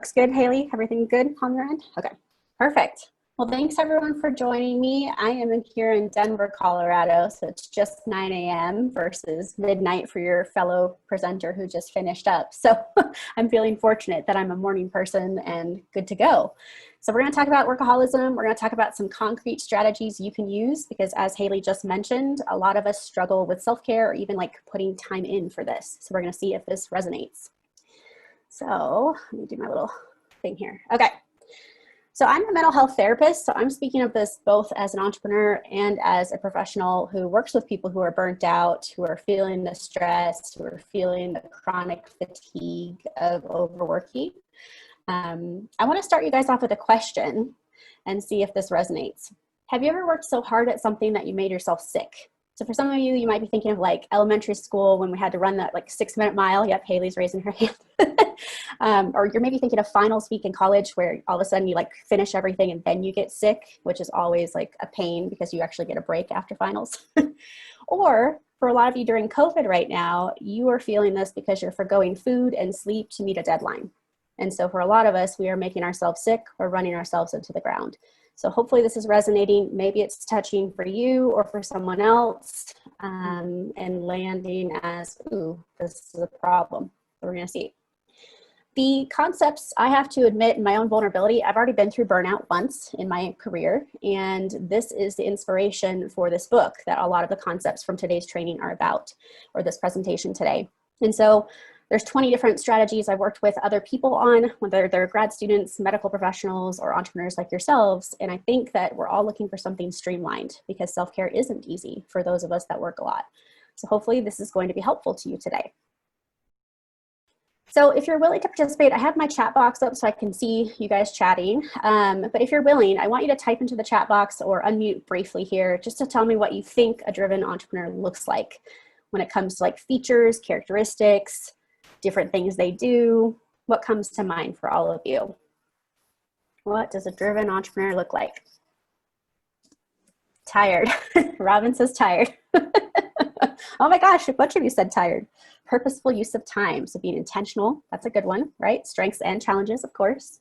Looks good, Haley. Everything good on your end? Okay, perfect. Well, thanks everyone for joining me. I am here in Denver, Colorado, so it's just 9 a.m. versus midnight for your fellow presenter who just finished up. So I'm feeling fortunate that I'm a morning person and good to go. So we're going to talk about workaholism. We're going to talk about some concrete strategies you can use because, as Haley just mentioned, a lot of us struggle with self-care or even like putting time in for this. So we're going to see if this resonates. So let me do my little thing here. Okay. So I'm a mental health therapist, so I'm speaking of this both as an entrepreneur and as a professional who works with people who are burnt out, who are feeling the stress, who are feeling the chronic fatigue of overworking. I want to start you guys off with a question and see if this resonates. Have you ever worked so hard at something that you made yourself sick? So for some of you, you might be thinking of like elementary school when we had to run that like 6-minute mile. Yep, Haley's raising her hand. Or you're maybe thinking of finals week in college where all of a sudden you like finish everything and then you get sick, which is always like a pain because you actually get a break after finals. Or for a lot of you during COVID right now, you are feeling this because you're forgoing food and sleep to meet a deadline. And so for a lot of us, we are making ourselves sick or running ourselves into the ground. So hopefully this is resonating. Maybe it's touching for you or for someone else and landing as, ooh, this is a problem. We're going to see. The concepts, I have to admit in my own vulnerability, I've already been through burnout once in my career. And this is the inspiration for this book that a lot of the concepts from today's training are about, or this presentation today. And so there's 20 different strategies I've worked with other people on, whether they're grad students, medical professionals, or entrepreneurs like yourselves. And I think that we're all looking for something streamlined because self-care isn't easy for those of us that work a lot. So hopefully this is going to be helpful to you today. So if you're willing to participate, I have my chat box up so I can see you guys chatting. But if you're willing, I want you to type into the chat box or unmute briefly here just to tell me what you think a driven entrepreneur looks like when it comes to like features, characteristics, different things they do. What comes to mind for all of you? What does a driven entrepreneur look like? Tired. Robin says tired. Oh my gosh, a bunch of you said tired. Purposeful use of time. So being intentional, that's a good one, right? Strengths and challenges, of course.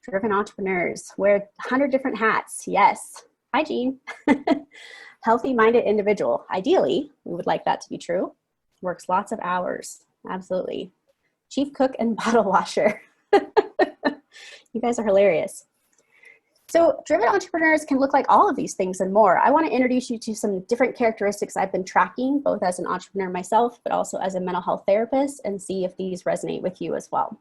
Driven entrepreneurs wear 100 different hats. Yes. Hi, Jean. Healthy-minded individual. Ideally, we would like that to be true. Works lots of hours. Absolutely. Chief cook and bottle washer. You guys are hilarious. So driven entrepreneurs can look like all of these things and more. I want to introduce you to some different characteristics I've been tracking, both as an entrepreneur myself, but also as a mental health therapist, and see if these resonate with you as well.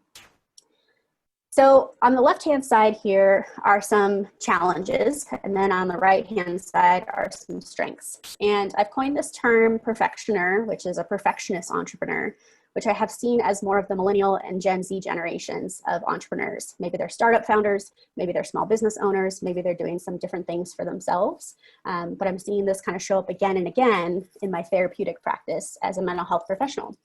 So on the left-hand side here are some challenges, and then on the right-hand side are some strengths. And I've coined this term perfectioner, which is a perfectionist entrepreneur, which I have seen as more of the millennial and Gen Z generations of entrepreneurs. Maybe they're startup founders, maybe they're small business owners, maybe they're doing some different things for themselves. But I'm seeing this kind of show up again and again in my therapeutic practice as a mental health professional.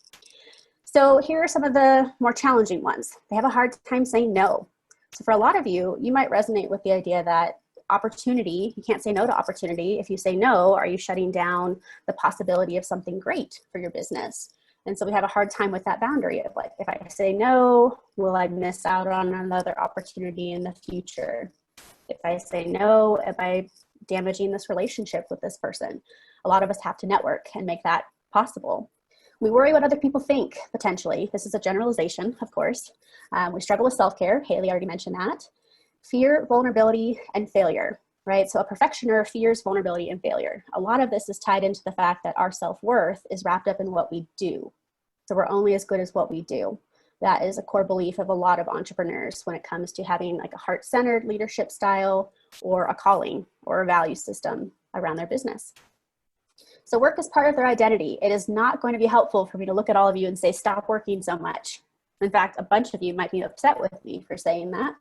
So here are some of the more challenging ones. They have a hard time saying no. So for a lot of you, you might resonate with the idea that opportunity, you can't say no to opportunity. If you say no, are you shutting down the possibility of something great for your business? And so we have a hard time with that boundary of like, if I say no, will I miss out on another opportunity in the future? If I say no, am I damaging this relationship with this person? A lot of us have to network and make that possible. We worry what other people think, potentially. This is a generalization, of course. We struggle with self-care. Haley already mentioned that. Fear, vulnerability, and failure, right? So a perfectioner fears vulnerability and failure. A lot of this is tied into the fact that our self-worth is wrapped up in what we do. So we're only as good as what we do. That is a core belief of a lot of entrepreneurs when it comes to having like a heart-centered leadership style or a calling or a value system around their business. So work is part of their identity. It is not going to be helpful for me to look at all of you and say, stop working so much. In fact, a bunch of you might be upset with me for saying that.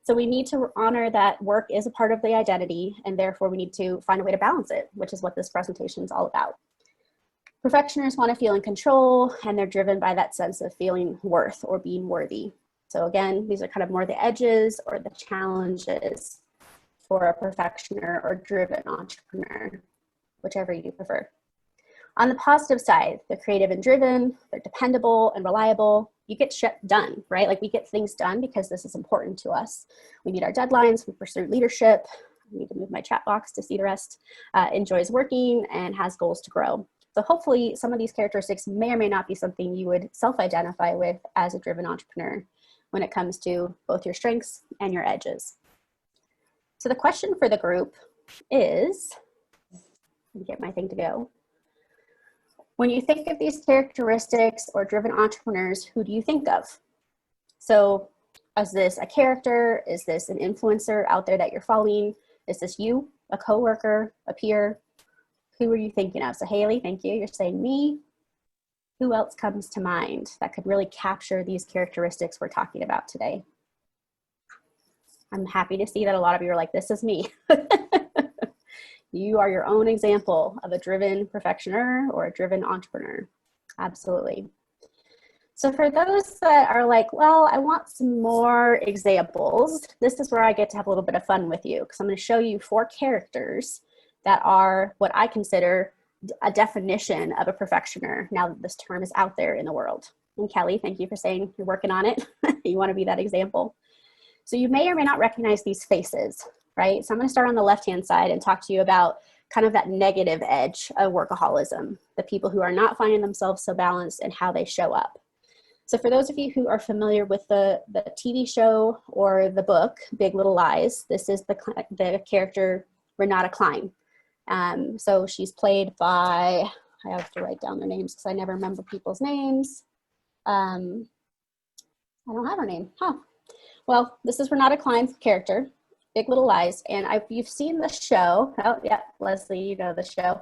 So we need to honor that work is a part of the identity, and therefore we need to find a way to balance it, which is what this presentation is all about. Perfectionists want to feel in control, and they're driven by that sense of feeling worth or being worthy. So again, these are kind of more the edges or the challenges for a perfectioner or driven entrepreneur, whichever you prefer. On the positive side, they're creative and driven, they're dependable and reliable, you get shit done, right? Like we get things done because this is important to us. We meet our deadlines, we pursue leadership. I need to move my chat box to see the rest. Enjoys working and has goals to grow. So hopefully some of these characteristics may or may not be something you would self-identify with as a driven entrepreneur when it comes to both your strengths and your edges. So the question for the group is, let me get my thing to go. When you think of these characteristics or driven entrepreneurs, who do you think of? So is this a character? Is this an influencer out there that you're following? Is this you, a coworker, a peer? Who are you thinking of? So Haley, thank you. You're saying me. Who else comes to mind that could really capture these characteristics we're talking about today? I'm happy to see that a lot of you are like, this is me. You are your own example of a driven perfectioner or a driven entrepreneur. Absolutely. So for those that are like, well, I want some more examples, this is where I get to have a little bit of fun with you, because I'm going to show you 4 characters that are what I consider a definition of a perfectioner now that this term is out there in the world. And Kelly, thank you for saying you're working on it. You want to be that example. So you may or may not recognize these faces, right? So I'm going to start on the left-hand side and talk to you about kind of that negative edge of workaholism, the people who are not finding themselves so balanced and how they show up. So for those of you who are familiar with the TV show or the book, Big Little Lies, this is the character Renata Klein. So she's played by, I have to write down their names because I never remember people's names. I don't have her name, huh? Well, this is Renata Klein's character, Big Little Lies, and you've seen the show. Oh yeah, Leslie, you know the show.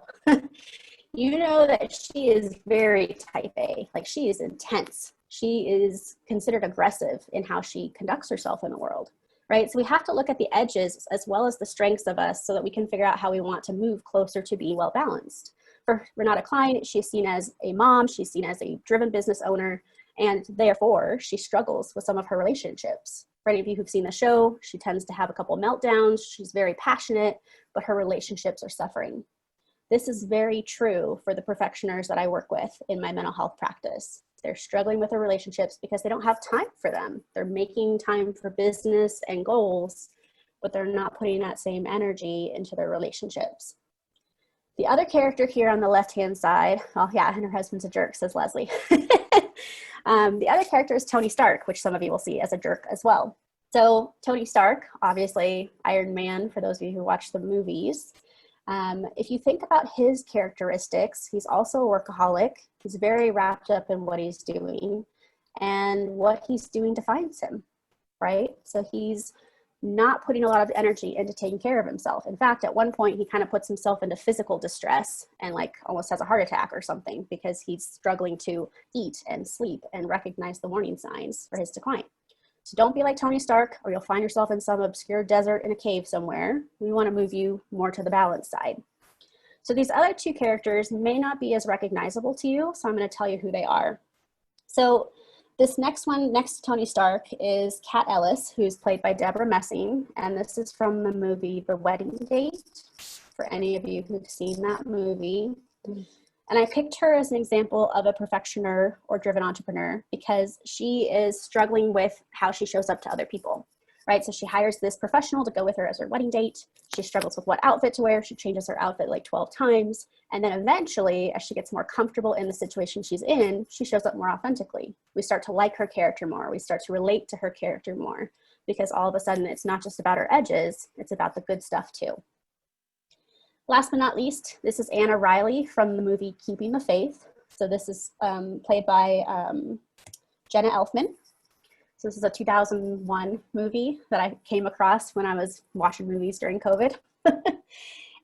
You know that she is very type A, like she is intense. She is considered aggressive in how she conducts herself in the world, right? So we have to look at the edges as well as the strengths of us so that we can figure out how we want to move closer to being well-balanced. For Renata Klein, she's seen as a mom, she's seen as a driven business owner, and therefore she struggles with some of her relationships. For any of you who've seen the show, she tends to have a couple meltdowns. She's very passionate, but her relationships are suffering. This is very true for the perfectioners that I work with in my mental health practice. They're struggling with their relationships because they don't have time for them. They're making time for business and goals, but they're not putting that same energy into their relationships. The other character here on the left-hand side, oh yeah, and her husband's a jerk, says Leslie. The other character is Tony Stark, which some of you will see as a jerk as well. So Tony Stark, obviously Iron Man, for those of you who watch the movies. If you think about his characteristics, he's also a workaholic. He's very wrapped up in what he's doing, and what he's doing defines him, right? So he's not putting a lot of energy into taking care of himself. In fact, at one point, he kind of puts himself into physical distress and like almost has a heart attack or something because he's struggling to eat and sleep and recognize the warning signs for his decline. So don't be like Tony Stark, or you'll find yourself in some obscure desert in a cave somewhere. We want to move you more to the balance side. So these other 2 characters may not be as recognizable to you, so I'm going to tell you who they are. So this next one, next to Tony Stark, is Kat Ellis, who's played by Deborah Messing, and this is from the movie The Wedding Date, for any of you who've seen that movie. And I picked her as an example of a perfectioner or driven entrepreneur because she is struggling with how she shows up to other people, right? So she hires this professional to go with her as her wedding date. She struggles with what outfit to wear. She changes her outfit like 12 times. And then eventually, as she gets more comfortable in the situation she's in, she shows up more authentically. We start to like her character more. We start to relate to her character more because all of a sudden it's not just about her edges, it's about the good stuff too. Last but not least, this is Anna Riley from the movie Keeping the Faith. So this is played by Jenna Elfman. So this is a 2001 movie that I came across when I was watching movies during COVID.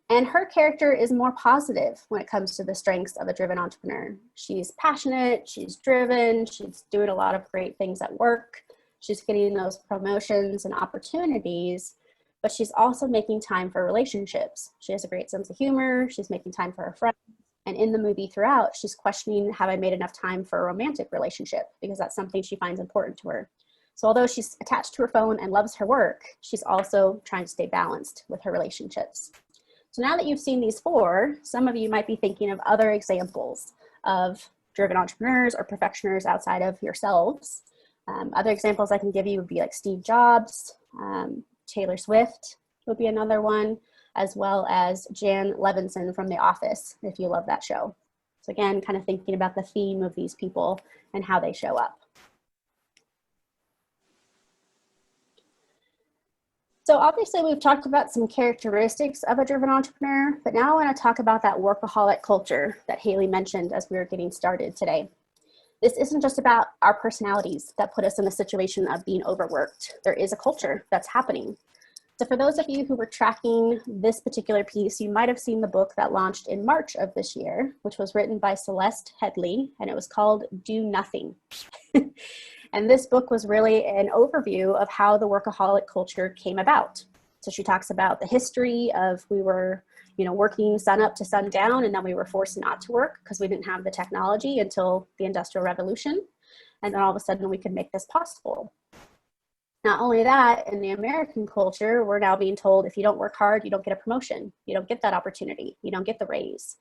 And her character is more positive when it comes to the strengths of a driven entrepreneur. She's passionate, she's driven, she's doing a lot of great things at work. She's getting those promotions and opportunities, but she's also making time for relationships. She has a great sense of humor. She's making time for her friends. And in the movie throughout, she's questioning, have I made enough time for a romantic relationship? Because that's something she finds important to her. So although she's attached to her phone and loves her work, she's also trying to stay balanced with her relationships. So now that you've seen these 4, some of you might be thinking of other examples of driven entrepreneurs or perfectioners outside of yourselves. Other examples I can give you would be like Steve Jobs, Taylor Swift would be another one, as well as Jan Levinson from The Office, if you love that show. So again, kind of thinking about the theme of these people and how they show up. So obviously we've talked about some characteristics of a driven entrepreneur, but now I want to talk about that workaholic culture that Haley mentioned as we were getting started today. This isn't just about our personalities that put us in a situation of being overworked. There is a culture that's happening. So for those of you who were tracking this particular piece, you might have seen the book that launched in March of this year, which was written by Celeste Headley, and it was called Do Nothing. And this book was really an overview of how the workaholic culture came about. So she talks about the history of we were, working sun up to sun down, and then we were forced not to work because we didn't have the technology until the Industrial Revolution. And then all of a sudden we could make this possible. Not only that, in the American culture, we're now being told if you don't work hard, you don't get a promotion. You don't get that opportunity. You don't get the raise.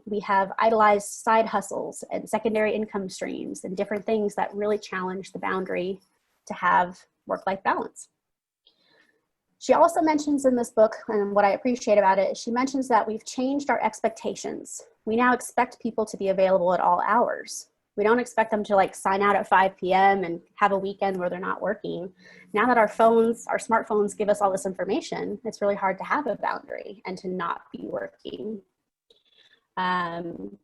We have idolized side hustles and secondary income streams and different things that really challenge the boundary to have work-life balance. She also mentions in this book, and what I appreciate about it, she mentions that we've changed our expectations. We now expect people to be available at all hours. We don't expect them to sign out at 5 p.m. and have a weekend where they're not working. Now that our smartphones give us all this information, it's really hard to have a boundary and to not be working.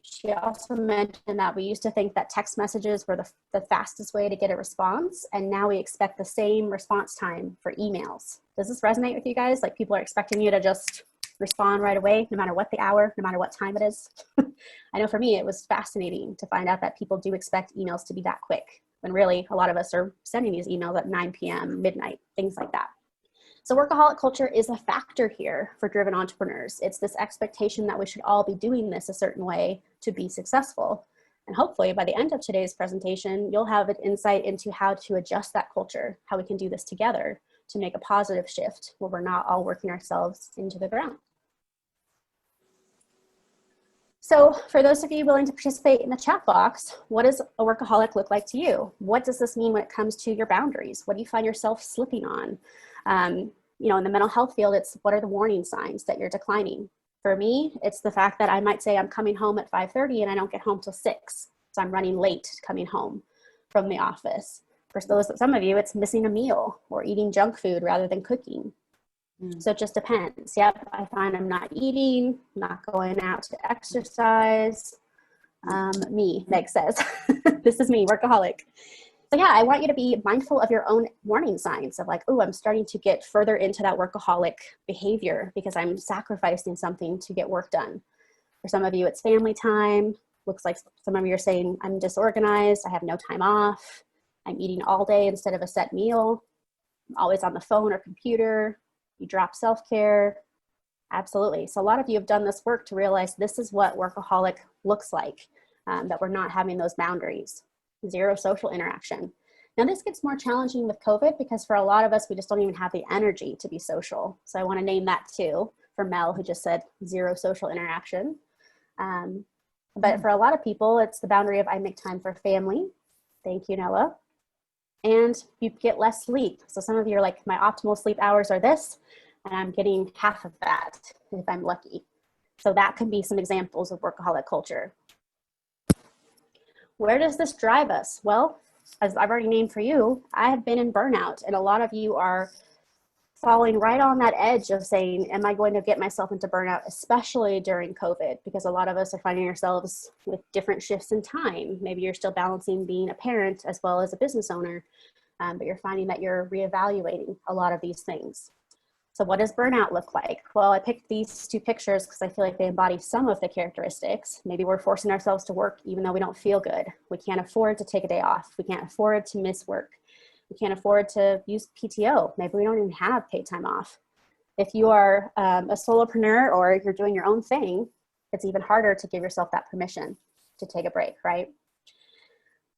She also mentioned that we used to think that text messages were the fastest way to get a response, and now we expect the same response time for emails. Does this resonate with you guys? Like people are expecting you to just respond right away, no matter what the hour, no matter what time it is. I know for me, it was fascinating to find out that people do expect emails to be that quick, when really a lot of us are sending these emails at 9 p.m., midnight, things like that. So workaholic culture is a factor here for driven entrepreneurs. It's this expectation that we should all be doing this a certain way to be successful. And hopefully by the end of today's presentation, you'll have an insight into how to adjust that culture, how we can do this together to make a positive shift where we're not all working ourselves into the ground. So for those of you willing to participate in the chat box, what does a workaholic look like to you? What does this mean when it comes to your boundaries? What do you find yourself slipping on? In the mental health field, it's what are the warning signs that you're declining? For me, it's the fact that I might say I'm coming home at 5:30 and I don't get home till 6. So I'm running late coming home from the office. For some of you, it's missing a meal or eating junk food rather than cooking. So it just depends. Yep, I find I'm not eating, not going out to exercise. Meg says, this is me, workaholic. So yeah, I want you to be mindful of your own warning signs of I'm starting to get further into that workaholic behavior because I'm sacrificing something to get work done. For some of you, it's family time. Looks like some of you are saying, I'm disorganized, I have no time off, I'm eating all day instead of a set meal, I'm always on the phone or computer, you drop self-care. Absolutely. So a lot of you have done this work to realize this is what workaholic looks like, that we're not having those boundaries. Zero social interaction. Now this gets more challenging with COVID because for a lot of us, we just don't even have the energy to be social. So I want to name that too for Mel, who just said zero social interaction. But for a lot of people, it's the boundary of I make time for family. Thank you, Noah. And you get less sleep. So some of you are like, my optimal sleep hours are this, and I'm getting half of that if I'm lucky. So that can be some examples of workaholic culture. Where does this drive us? Well, as I've already named for you, I have been in burnout, and a lot of you are falling right on that edge of saying, am I going to get myself into burnout, especially during COVID? Because a lot of us are finding ourselves with different shifts in time. Maybe you're still balancing being a parent as well as a business owner, but you're finding that you're reevaluating a lot of these things. So what does burnout look like? Well, I picked these two pictures because I feel like they embody some of the characteristics. Maybe we're forcing ourselves to work even though we don't feel good. We can't afford to take a day off. We can't afford to miss work. We can't afford to use PTO. Maybe we don't even have paid time off. If you are a solopreneur or you're doing your own thing, it's even harder to give yourself that permission to take a break, right?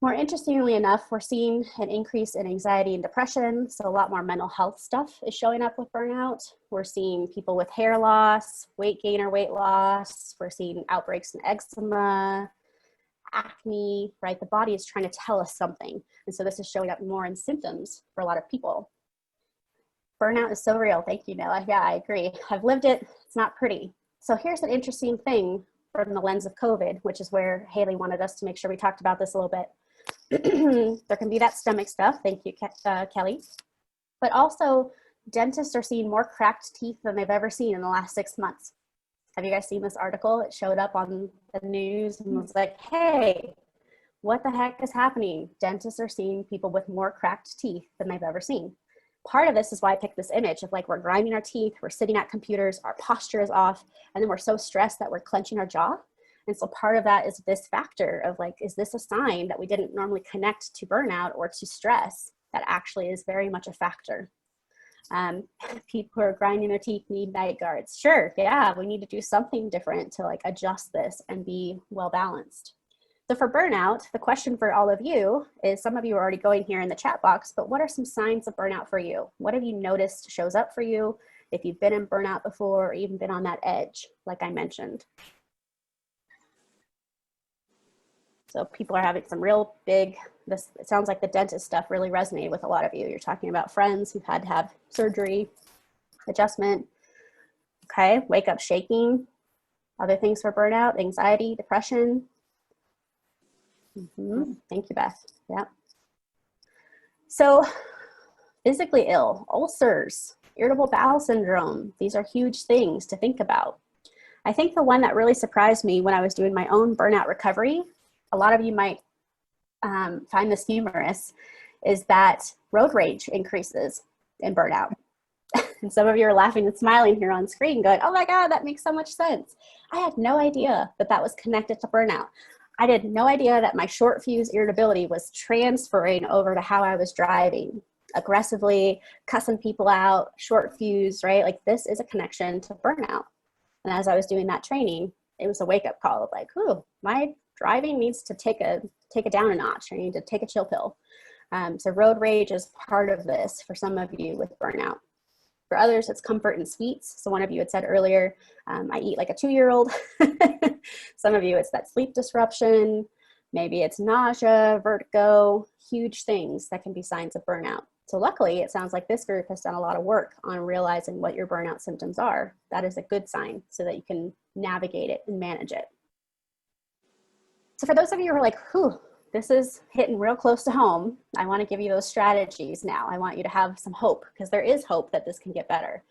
More interestingly enough, we're seeing an increase in anxiety and depression. So a lot more mental health stuff is showing up with burnout. We're seeing people with hair loss, weight gain or weight loss. We're seeing outbreaks in eczema, acne, right? The body is trying to tell us something. And so this is showing up more in symptoms for a lot of people. Burnout is so real. Thank you, Noah. Yeah, I agree. I've lived it. It's not pretty. So here's an interesting thing from the lens of COVID, which is where Haley wanted us to make sure we talked about this a little bit. There can be that stomach stuff. Thank you, Kelly. But also, dentists are seeing more cracked teeth than they've ever seen in the last 6 months. Have you guys seen this article? It showed up on the news and was like, hey, what the heck is happening? Dentists are seeing people with more cracked teeth than they've ever seen. Part of this is why I picked this image of like, we're grinding our teeth, we're sitting at computers, our posture is off, and then we're so stressed that we're clenching our jaw. And so part of that is this factor of like, is this a sign that we didn't normally connect to burnout or to stress that actually is very much a factor? People who are grinding their teeth need night guards. Sure, yeah, we need to do something different to like adjust this and be well balanced. So for burnout, the question for all of you is, some of you are already going here in the chat box, but what are some signs of burnout for you? What have you noticed shows up for you if you've been in burnout before or even been on that edge, like I mentioned? So people are having some real big, this, it sounds like the dentist stuff really resonated with a lot of you. You're talking about friends who've had to have surgery, adjustment. Okay, wake up shaking. Other things for burnout, anxiety, depression. Thank you, Beth. Yeah. So physically ill, ulcers, irritable bowel syndrome. These are huge things to think about. I think the one that really surprised me when I was doing my own burnout recovery, a lot of you might find this humorous, is that road rage increases in burnout. And some of you are laughing and smiling here on screen going, oh my God, that makes so much sense. I had no idea that that was connected to burnout. I had no idea that my short fuse irritability was transferring over to how I was driving, aggressively cussing people out, short fuse, right? Like this is a connection to burnout. And as I was doing that training, it was a wake-up call of like, ooh, my driving needs to take it down a notch. I need to take a chill pill. So road rage is part of this for some of you with burnout. For others, it's comfort and sweets. So one of you had said earlier, I eat like a 2-year-old. Some of you, it's that sleep disruption. Maybe it's nausea, vertigo, huge things that can be signs of burnout. So luckily, it sounds like this group has done a lot of work on realizing what your burnout symptoms are. That is a good sign so that you can navigate it and manage it. So for those of you who are like, whew, this is hitting real close to home, I want to give you those strategies now. I want you to have some hope, because there is hope that this can get better.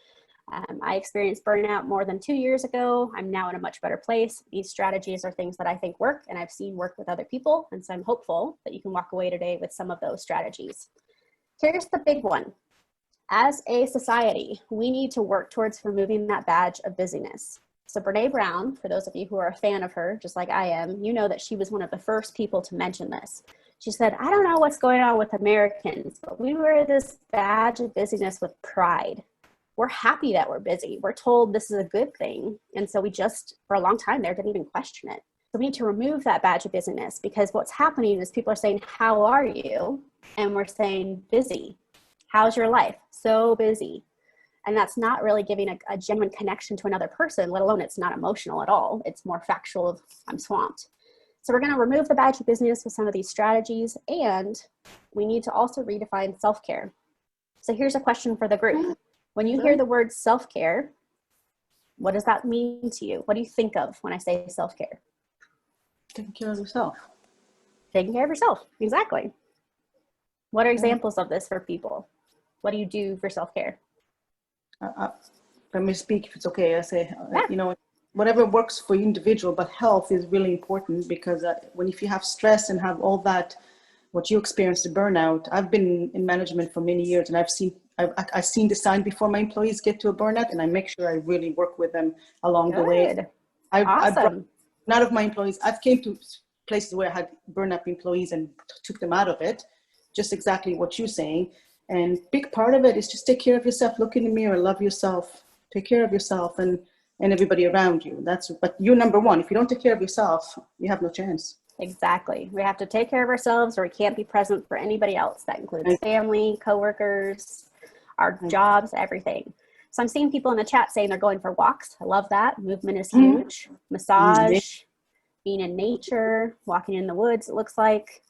I experienced burnout more than 2 years ago. I'm now in a much better place. These strategies are things that I think work and I've seen work with other people. And so I'm hopeful that you can walk away today with some of those strategies. Here's the big one. As a society, we need to work towards removing that badge of busyness. So Brene Brown, for those of you who are a fan of her, just like I am, you know that she was one of the first people to mention this. She said, I don't know what's going on with Americans, but we wear this badge of busyness with pride. We're happy that we're busy. We're told this is a good thing. And so we just, for a long time there, didn't even question it. So we need to remove that badge of busyness, because what's happening is people are saying, how are you? And we're saying busy. How's your life? So busy. And that's not really giving a genuine connection to another person, let alone it's not emotional at all. It's more factual of I'm swamped. So we're going to remove the badge of business with some of these strategies, and we need to also redefine self-care. So here's a question for the group. When you hear the word self-care, what does that mean to you? What do you think of when I say self-care? Taking care of yourself. Taking care of yourself, exactly. What are examples of this for people? What do you do for self-care? Let me speak if it's okay. I say, you know, whatever works for you individual, but health is really important, because if you have stress and have all that, what you experienced, the burnout. I've been in management for many years, and I've seen the sign before my employees get to a burnout, and I make sure I really work with them along the way. Awesome. None of my employees, I've came to places where I had burnout employees and took them out of it. Just exactly what you're saying. And big part of it is just take care of yourself, look in the mirror, love yourself, take care of yourself and everybody around you. But you're number one. If you don't take care of yourself, you have no chance. Exactly. We have to take care of ourselves, or we can't be present for anybody else. That includes family, coworkers, our jobs, everything. So I'm seeing people in the chat saying they're going for walks. I love that. Movement is huge. Massage, being in nature, walking in the woods, it looks like,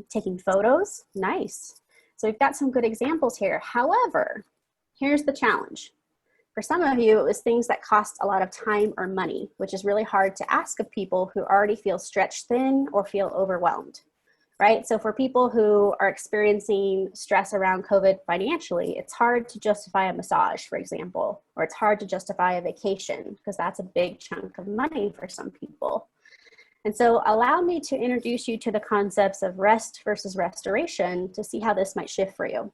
taking photos, nice. So we've got some good examples here. However, here's the challenge. For some of you, it was things that cost a lot of time or money, which is really hard to ask of people who already feel stretched thin or feel overwhelmed, right? So for people who are experiencing stress around COVID financially, it's hard to justify a massage, for example, or it's hard to justify a vacation because that's a big chunk of money for some people. And so allow me to introduce you to the concepts of rest versus restoration to see how this might shift for you.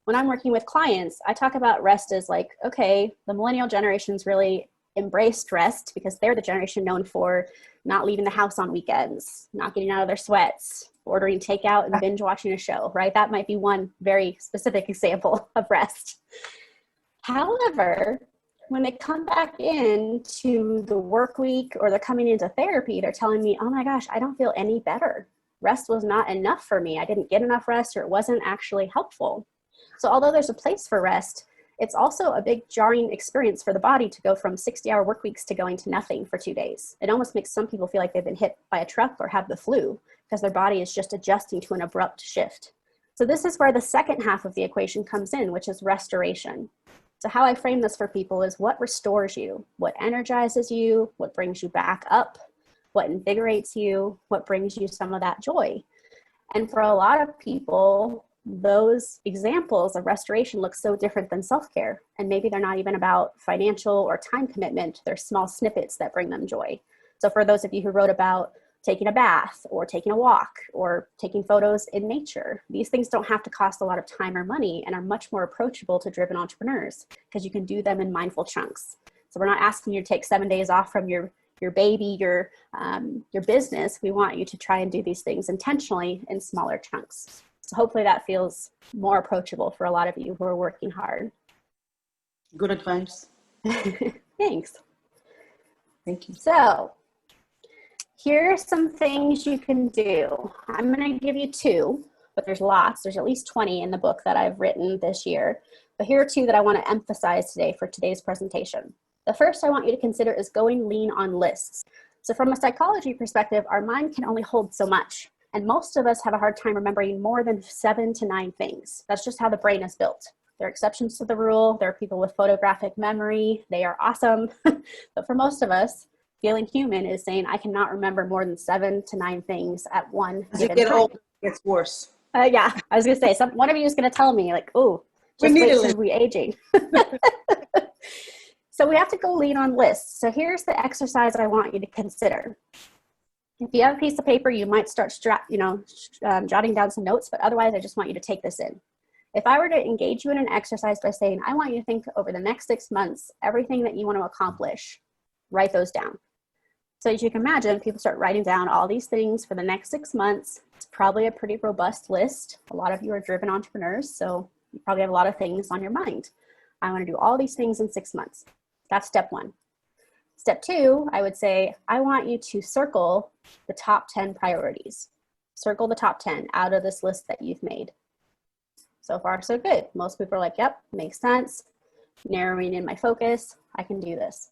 When I'm working with clients, I talk about rest as like, okay, the millennial generation's really embraced rest because they're the generation known for not leaving the house on weekends, not getting out of their sweats, ordering takeout and binge watching a show, right? That might be one very specific example of rest. However, when they come back into the work week or they're coming into therapy, they're telling me, oh my gosh, I don't feel any better. Rest was not enough for me. I didn't get enough rest, or it wasn't actually helpful. So although there's a place for rest, it's also a big jarring experience for the body to go from 60-hour work weeks to going to nothing for 2 days. It almost makes some people feel like they've been hit by a truck or have the flu because their body is just adjusting to an abrupt shift. So this is where the second half of the equation comes in, which is restoration. So how I frame this for people is what restores you, what energizes you, what brings you back up, what invigorates you, what brings you some of that joy. And for a lot of people, those examples of restoration look so different than self-care. And maybe they're not even about financial or time commitment. They're small snippets that bring them joy. So for those of you who wrote about taking a bath or taking a walk or taking photos in nature, these things don't have to cost a lot of time or money and are much more approachable to driven entrepreneurs because you can do them in mindful chunks. So we're not asking you to take 7 days off from your baby, your business. We want you to try and do these things intentionally in smaller chunks. So hopefully that feels more approachable for a lot of you who are working hard. Good advice. Thanks. Thank you. So here are some things you can do. I'm going to give you 2, but there's lots. There's at least 20 in the book that I've written this year. But here are 2 that I want to emphasize today for today's presentation. The first I want you to consider is going lean on lists. So from a psychology perspective, our mind can only hold so much. And most of us have a hard time remembering more than 7 to 9 things. That's just how the brain is built. There are exceptions to the rule. There are people with photographic memory. They are awesome. But for most of us, feeling human is saying, I cannot remember more than 7 to 9 things at one As you given get time. older, it gets worse. Yeah, I was going to say, one of you is going to tell me, like, oh, just wait till we aging. So we have to go lean on lists. So here's the exercise I want you to consider. If you have a piece of paper, you might start jotting down some notes, but otherwise I just want you to take this in. If I were to engage you in an exercise by saying, I want you to think over the next 6 months, everything that you want to accomplish, write those down. So as you can imagine, people start writing down all these things for the next 6 months. It's probably a pretty robust list. A lot of you are driven entrepreneurs, so you probably have a lot of things on your mind. I want to do all these things in 6 months. That's step 1. Step 2, I would say, I want you to circle the top 10 priorities. Circle the top 10 out of this list that you've made. So far, so good. Most people are like, yep, makes sense. Narrowing in my focus, I can do this.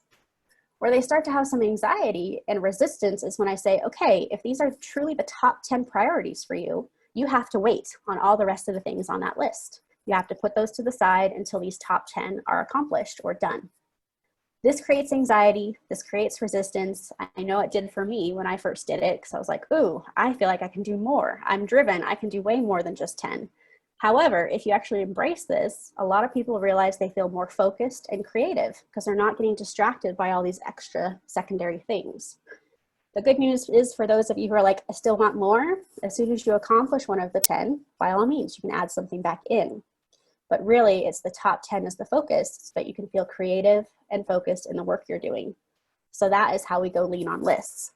Where they start to have some anxiety and resistance is when I say, okay, if these are truly the top 10 priorities for you, you have to wait on all the rest of the things on that list. You have to put those to the side until these top 10 are accomplished or done. This creates anxiety, this creates resistance. I know it did for me when I first did it because I was like, ooh, I feel like I can do more. I'm driven, I can do way more than just 10. However, if you actually embrace this, a lot of people realize they feel more focused and creative because they're not getting distracted by all these extra secondary things. The good news is for those of you who are like, I still want more, as soon as you accomplish one of the 10, by all means, you can add something back in. But really, it's the top 10 is the focus so that you can feel creative and focused in the work you're doing. So that is how we go lean on lists.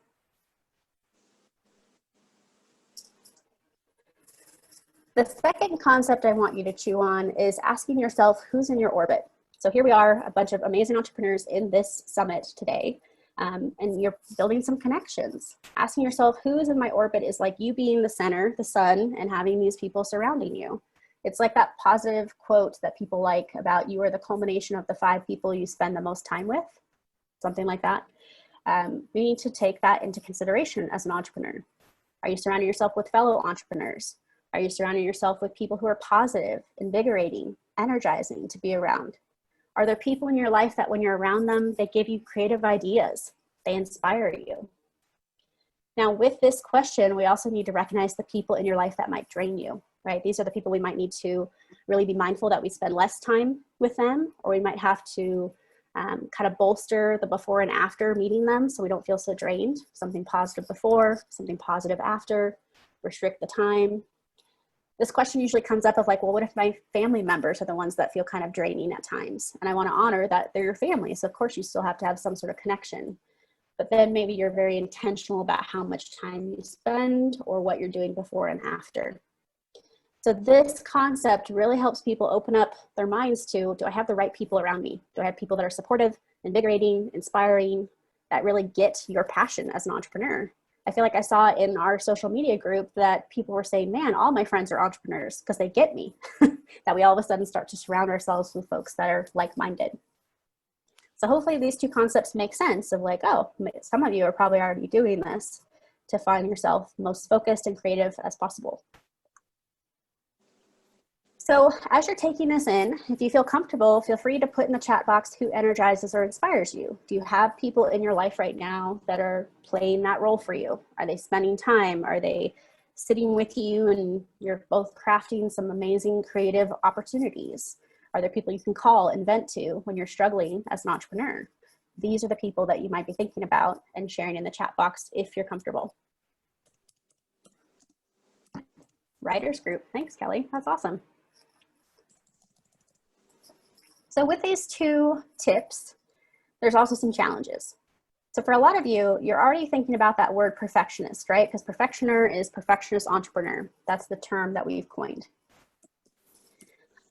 The second concept I want you to chew on is asking yourself who's in your orbit. So here we are, a bunch of amazing entrepreneurs in this summit today, and you're building some connections. Asking yourself who's in my orbit is like you being the center, the sun, and having these people surrounding you. It's like that positive quote that people like about you are the culmination of the 5 people you spend the most time with, something like that. We need to take that into consideration as an entrepreneur. Are you surrounding yourself with fellow entrepreneurs? Are you surrounding yourself with people who are positive, invigorating, energizing to be around? Are there people in your life that when you're around them, they give you creative ideas, they inspire you? Now, with this question, we also need to recognize the people in your life that might drain you, right? These are the people we might need to really be mindful that we spend less time with them, or we might have to kind of bolster the before and after meeting them so we don't feel so drained. Something positive before, something positive after, restrict the time. This question usually comes up of like, well, what if my family members are the ones that feel kind of draining at times? And I want to honor that they're your family. So of course you still have to have some sort of connection. But then maybe you're very intentional about how much time you spend or what you're doing before and after. So this concept really helps people open up their minds to, do I have the right people around me? Do I have people that are supportive, invigorating, inspiring, that really get your passion as an entrepreneur? I feel like I saw in our social media group that people were saying, man, all my friends are entrepreneurs because they get me. That we all of a sudden start to surround ourselves with folks that are like-minded. So hopefully these two concepts make sense of like, oh, some of you are probably already doing this to find yourself most focused and creative as possible. So as you're taking this in, if you feel comfortable, feel free to put in the chat box who energizes or inspires you. Do you have people in your life right now that are playing that role for you? Are they spending time? Are they sitting with you and you're both crafting some amazing creative opportunities? Are there people you can call and vent to when you're struggling as an entrepreneur? These are the people that you might be thinking about and sharing in the chat box if you're comfortable. Writers group, thanks Kelly, that's awesome. So with these two tips, there's also some challenges. So for a lot of you, you're already thinking about that word perfectionist, right? Because perfectioner is perfectionist entrepreneur. That's the term that we've coined.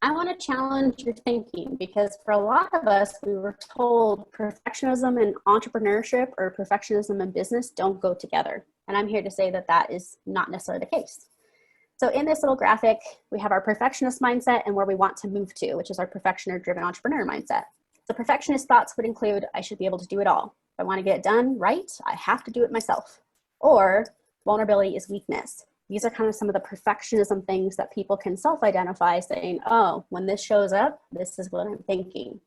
I want to challenge your thinking because for a lot of us, we were told perfectionism and entrepreneurship or perfectionism and business don't go together. And I'm here to say that that is not necessarily the case. So in this little graphic, we have our perfectionist mindset and where we want to move to, which is our perfectioner-driven entrepreneur mindset. So perfectionist thoughts would include, I should be able to do it all. If I want to get it done right, I have to do it myself. Or vulnerability is weakness. These are kind of some of the perfectionism things that people can self-identify saying, oh, when this shows up, this is what I'm thinking.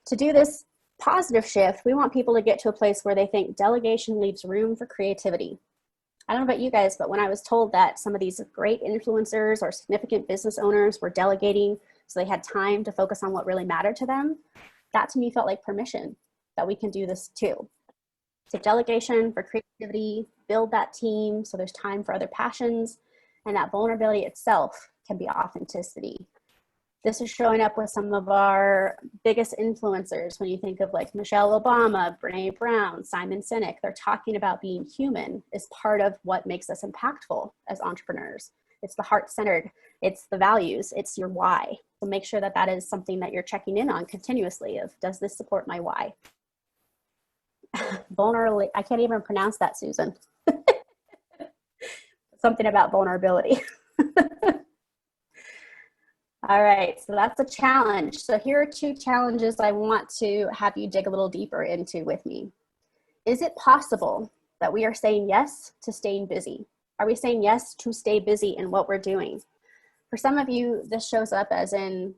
To do this positive shift, we want people to get to a place where they think delegation leaves room for creativity. I don't know about you guys, but when I was told that some of these great influencers or significant business owners were delegating so they had time to focus on what really mattered to them, that to me felt like permission that we can do this too. So delegation for creativity, build that team so there's time for other passions, and that vulnerability itself can be authenticity. This is showing up with some of our biggest influencers. When you think of like Michelle Obama, Brene Brown, Simon Sinek, they're talking about being human is part of what makes us impactful as entrepreneurs. It's the heart-centered, it's the values, it's your why. So make sure that that is something that you're checking in on continuously of, does this support my why? Vulnerability, I can't even pronounce that, Susan. Something about vulnerability. All right, so that's a challenge. So here are two challenges I want to have you dig a little deeper into with me. Is it possible that we are saying yes to staying busy? Are we saying yes to stay busy in what we're doing? For some of you, this shows up as in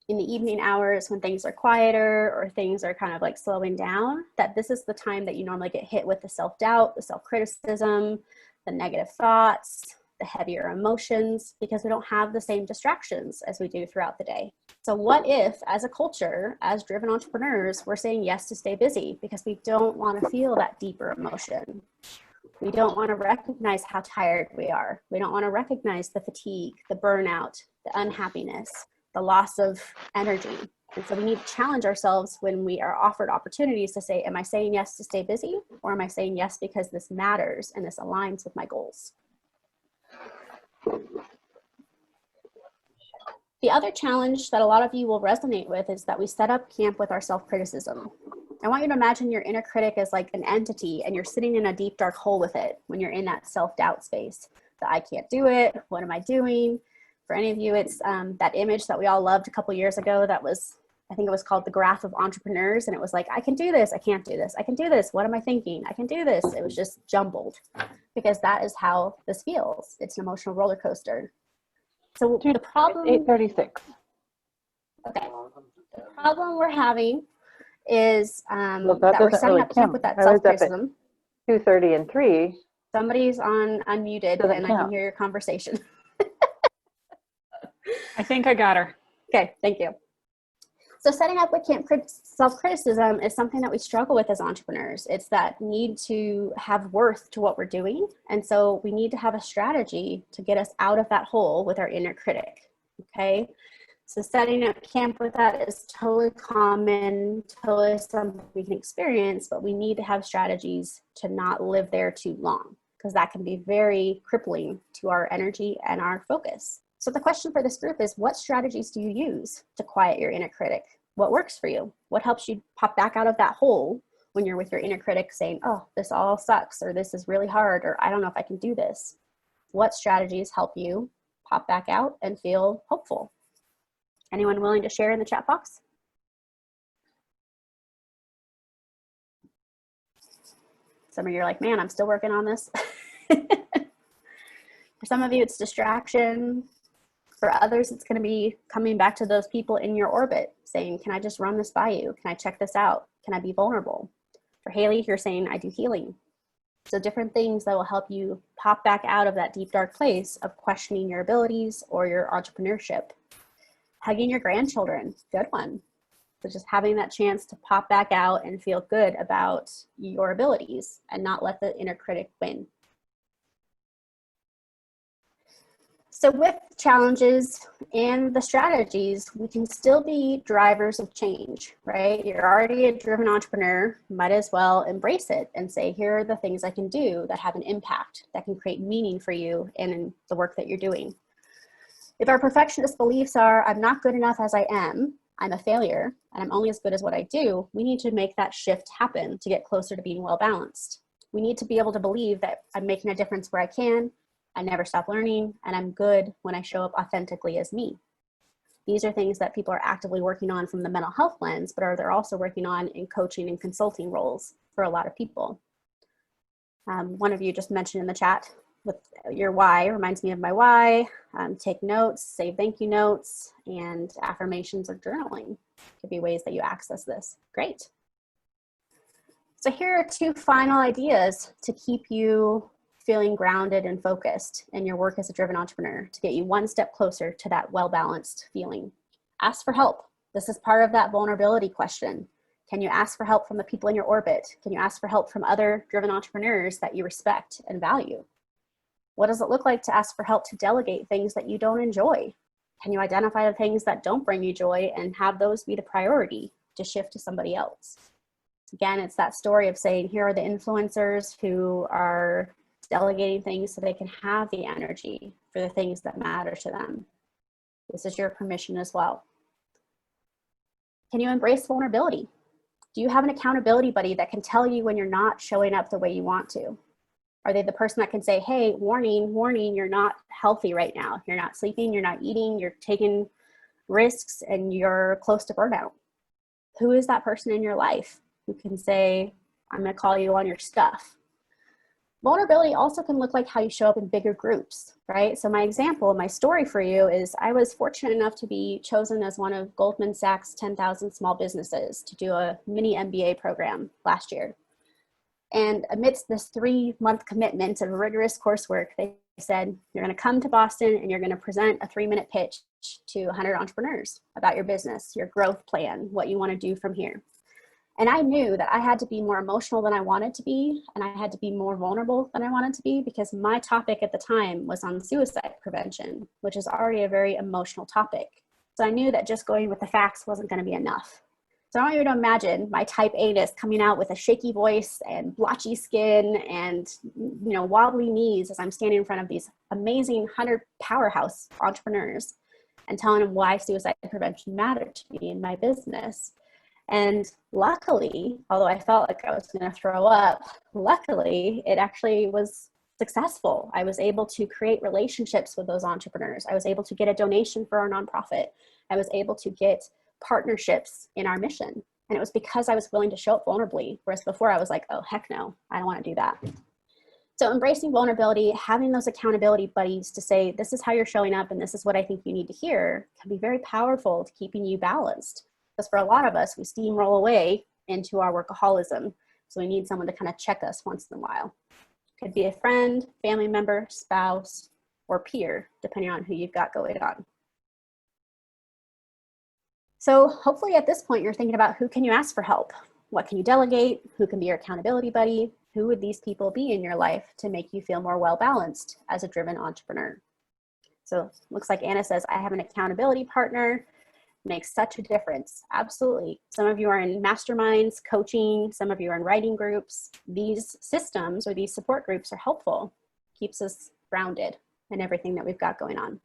the evening hours when things are quieter or things are kind of like slowing down, that this is the time that you normally get hit with the self-doubt, the self-criticism, the negative thoughts, the heavier emotions, because we don't have the same distractions as we do throughout the day. So what if, as a culture, as driven entrepreneurs, we're saying yes to stay busy because we don't want to feel that deeper emotion? We don't want to recognize how tired we are. We don't want to recognize the fatigue, the burnout, the unhappiness, the loss of energy. And so we need to challenge ourselves when we are offered opportunities to say, am I saying yes to stay busy? Or am I saying yes because this matters and this aligns with my goals? The other challenge that a lot of you will resonate with is that we set up camp with our self-criticism. I want you to imagine your inner critic as like an entity and you're sitting in a deep, dark hole with it when you're in that self-doubt space. That I can't do it, what am I doing? For any of you, it's that image that we all loved a couple years ago that was, I think it was called The Graph of Entrepreneurs. And it was like, I can do this. I can't do this. I can do this. What am I thinking? I can do this. It was just jumbled because that is how this feels. It's an emotional roller coaster. So the problem, 8:36. okay, the problem we're having is Well, that we're doesn't setting really up camp with count. that I was up at self-criticism. 2:30 and 3. Somebody's on unmuted Doesn't and I can count. hear your conversation. I think I got her. Okay, thank you. So setting up with camp self-criticism is something that we struggle with as entrepreneurs. It's that need to have worth to what we're doing. And so we need to have a strategy to get us out of that hole with our inner critic, okay? So setting up camp with that is totally common, totally something we can experience, but we need to have strategies to not live there too long because that can be very crippling to our energy and our focus. So the question for this group is, what strategies do you use to quiet your inner critic? What works for you? What helps you pop back out of that hole when you're with your inner critic saying, oh, this all sucks, or this is really hard, or I don't know if I can do this? What strategies help you pop back out and feel hopeful? Anyone willing to share in the chat box? Some of you are like, man, I'm still working on this. For some of you, it's distraction. For others, it's going to be coming back to those people in your orbit saying, can I just run this by you? Can I check this out? Can I be vulnerable? For Haley, you're saying, I do healing. So different things that will help you pop back out of that deep, dark place of questioning your abilities or your entrepreneurship. Hugging your grandchildren, good one. So just having that chance to pop back out and feel good about your abilities and not let the inner critic win. So with challenges and the strategies, we can still be drivers of change, right? You're already a driven entrepreneur, might as well embrace it and say, here are the things I can do that have an impact, that can create meaning for you in the work that you're doing. If our perfectionist beliefs are, I'm not good enough as I am, I'm a failure, and I'm only as good as what I do, we need to make that shift happen to get closer to being well balanced. We need to be able to believe that I'm making a difference where I can, I never stop learning, and I'm good when I show up authentically as me. These are things that people are actively working on from the mental health lens, but they're also working on in coaching and consulting roles for a lot of people. One of you just mentioned in the chat with your why, reminds me of my why. Take notes, save thank you notes, and affirmations or journaling could be ways that you access this. Great. So here are 2 final ideas to keep you feeling grounded and focused in your work as a driven entrepreneur, to get you one step closer to that well-balanced feeling. Ask for help. This is part of that vulnerability question. Can you ask for help from the people in your orbit? Can you ask for help from other driven entrepreneurs that you respect and value? What does it look like to ask for help to delegate things that you don't enjoy? Can you identify the things that don't bring you joy and have those be the priority to shift to somebody else? Again, it's that story of saying, here are the influencers who are delegating things so they can have the energy for the things that matter to them. This is your permission as well. Can you embrace vulnerability? Do you have an accountability buddy that can tell you when you're not showing up the way you want to? Are they the person that can say, hey, warning, warning, you're not healthy right now. You're not sleeping, you're not eating, you're taking risks, and you're close to burnout? Who is that person in your life who can say, I'm going to call you on your stuff? Vulnerability also can look like how you show up in bigger groups, right? So my example, my story for you is I was fortunate enough to be chosen as one of Goldman Sachs 10,000 small businesses to do a mini MBA program last year. And amidst this 3-month commitment of rigorous coursework, they said, you're going to come to Boston and you're going to present a 3-minute pitch to 100 entrepreneurs about your business, your growth plan, what you want to do from here. And I knew that I had to be more emotional than I wanted to be, and I had to be more vulnerable than I wanted to be, because my topic at the time was on suicide prevention, which is already a very emotional topic. So I knew that just going with the facts wasn't going to be enough. So I want you to imagine my type A-ness coming out with a shaky voice and blotchy skin and wobbly knees as I'm standing in front of these amazing 100 powerhouse entrepreneurs and telling them why suicide prevention mattered to me in my business. And luckily, although I felt like I was going to throw up, luckily it actually was successful. I was able to create relationships with those entrepreneurs. I was able to get a donation for our nonprofit. I was able to get partnerships in our mission. And it was because I was willing to show up vulnerably, whereas before I was like, oh, heck no, I don't want to do that. So embracing vulnerability, having those accountability buddies to say, this is how you're showing up and this is what I think you need to hear, can be very powerful to keeping you balanced. Because for a lot of us, we steamroll away into our workaholism. So we need someone to kind of check us once in a while. Could be a friend, family member, spouse, or peer, depending on who you've got going on. So hopefully at this point, you're thinking about who can you ask for help? What can you delegate? Who can be your accountability buddy? Who would these people be in your life to make you feel more well-balanced as a driven entrepreneur? So looks like Anna says, I have an accountability partner. Makes such a difference. Absolutely. Some of you are in masterminds, coaching, some of you are in writing groups. These systems or these support groups are helpful. Keeps us grounded in everything that we've got going on.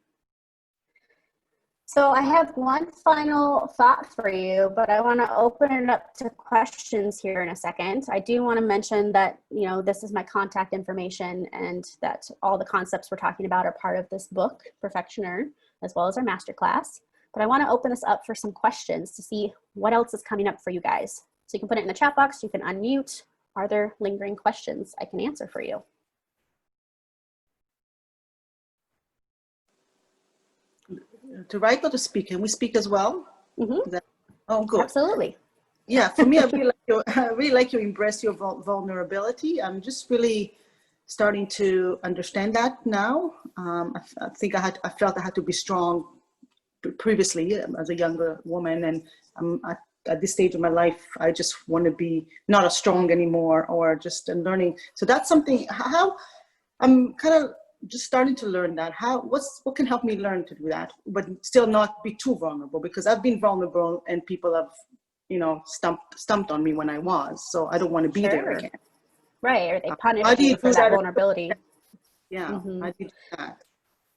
So I have one final thought for you, but I want to open it up to questions here in a second. I do want to mention that, you know, this is my contact information and that all the concepts we're talking about are part of this book, Perfectioner, as well as our masterclass. But I want to open this up for some questions to see what else is coming up for you guys. So you can put it in the chat box, you can unmute. Are there lingering questions I can answer for you? To write or to speak? Can we speak as well? Mm-hmm. Oh, good. Absolutely. Yeah, for me, I really like you embrace your vulnerability. I'm just really starting to understand that now. I think I felt I had to be strong previously as a younger woman, and at this stage of my life, I just want to be not as strong anymore, or just learning. So that's something. How I'm kind of just starting to learn that. What can help me learn to do that, but still not be too vulnerable, because I've been vulnerable and people have, you know, stumped on me when I was. So I don't want to be there again. Right, or they punish you for that vulnerability. Yeah, Mm-hmm. I did that.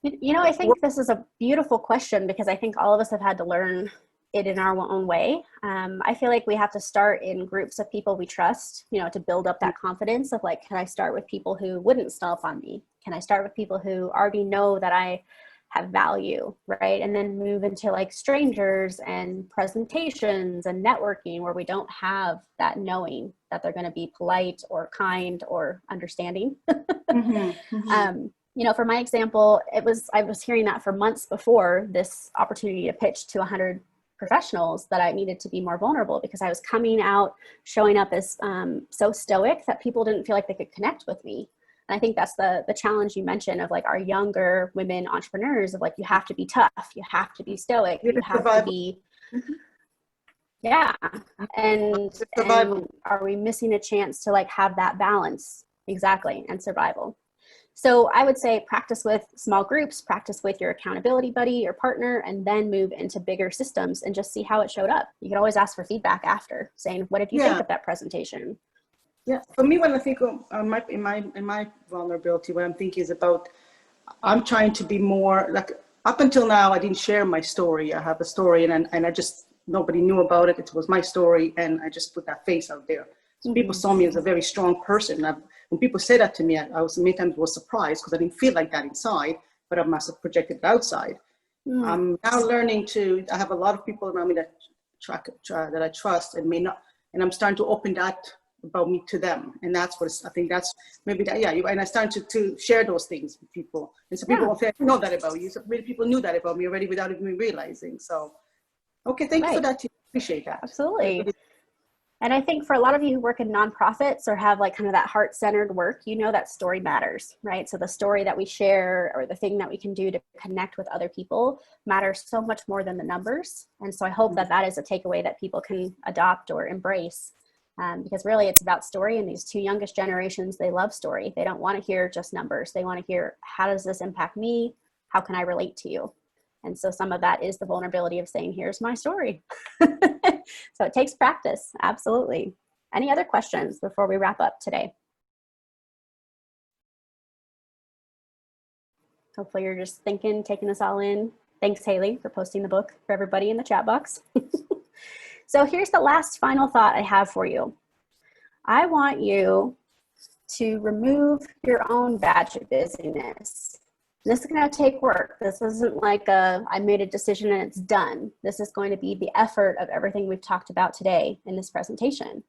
You know, I think this is a beautiful question because I think all of us have had to learn it in our own way. I feel like we have to start in groups of people we trust, you know, to build up that confidence of like, can I start with people who wouldn't stomp on me? Can I start with people who already know that I have value, right? And then move into like strangers and presentations and networking where we don't have that knowing that they're going to be polite or kind or understanding. Mm-hmm, mm-hmm. You know, for my example, I was hearing that for months before this opportunity to pitch to 100 professionals that I needed to be more vulnerable because I was coming out, showing up as so stoic that people didn't feel like they could connect with me. And I think that's the challenge you mentioned of like our younger women entrepreneurs of like, you have to be tough, you have to be stoic, you have to be, yeah. And are we missing a chance to like have that balance? Exactly. And survival. So I would say practice with small groups, practice with your accountability buddy, your partner, and then move into bigger systems and just see how it showed up. You can always ask for feedback after, saying, what did you think of that presentation? Yeah, for me, when I think of in my vulnerability, what I'm thinking is about, I'm trying to be more like, up until now, I didn't share my story. I have a story and I just, nobody knew about it. It was my story and I just put that face out there. So people saw me as a very strong person. When people say that to me, I was many times was surprised because I didn't feel like that inside, but I must have projected it outside. I'm now learning I have a lot of people around me that I trust and may not, and I'm starting to open that about me to them. And that's what I think that's maybe that, yeah. And I started to share those things with people. And so people will say, I know that about you. So many people knew that about me already without even realizing. So, okay, thank you for that. Appreciate that. Absolutely. And I think for a lot of you who work in nonprofits or have like kind of that heart-centered work, you know that story matters, right? So the story that we share or the thing that we can do to connect with other people matters so much more than the numbers. And so I hope that that is a takeaway that people can adopt or embrace. Because really it's about story, and these two youngest generations, they love story. They don't want to hear just numbers. They want to hear, how does this impact me? How can I relate to you? And so some of that is the vulnerability of saying, here's my story. So it takes practice. Absolutely. Any other questions before we wrap up today? Hopefully you're just thinking, taking this all in. Thanks, Haley, for posting the book for everybody in the chat box. So here's the last final thought I have for you. I want you to remove your own badge of busyness This is going to take work. This isn't like I made a decision and it's done. This is going to be the effort of everything we've talked about today in this presentation.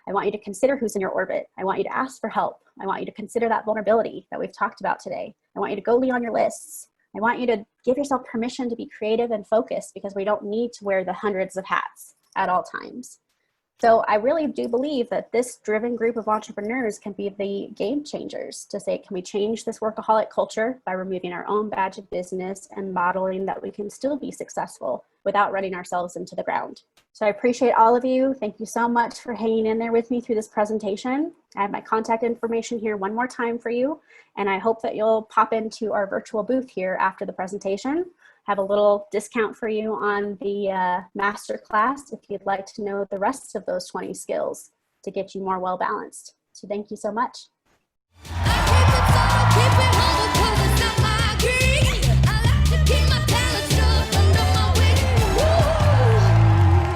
I want you to consider who's in your orbit. I want you to ask for help. I want you to consider that vulnerability that we've talked about today. I want you to go lean on your lists. I want you to give yourself permission to be creative and focused, because we don't need to wear the hundreds of hats at all times. So I really do believe that this driven group of entrepreneurs can be the game changers to say, can we change this workaholic culture by removing our own badge of business and modeling that we can still be successful without running ourselves into the ground? So I appreciate all of you. Thank you so much for hanging in there with me through this presentation. I have my contact information here one more time for you, and I hope that you'll pop into our virtual booth here after the presentation. Have a little discount for you on the masterclass if you'd like to know the rest of those 20 skills to get you more well-balanced. So thank you so much.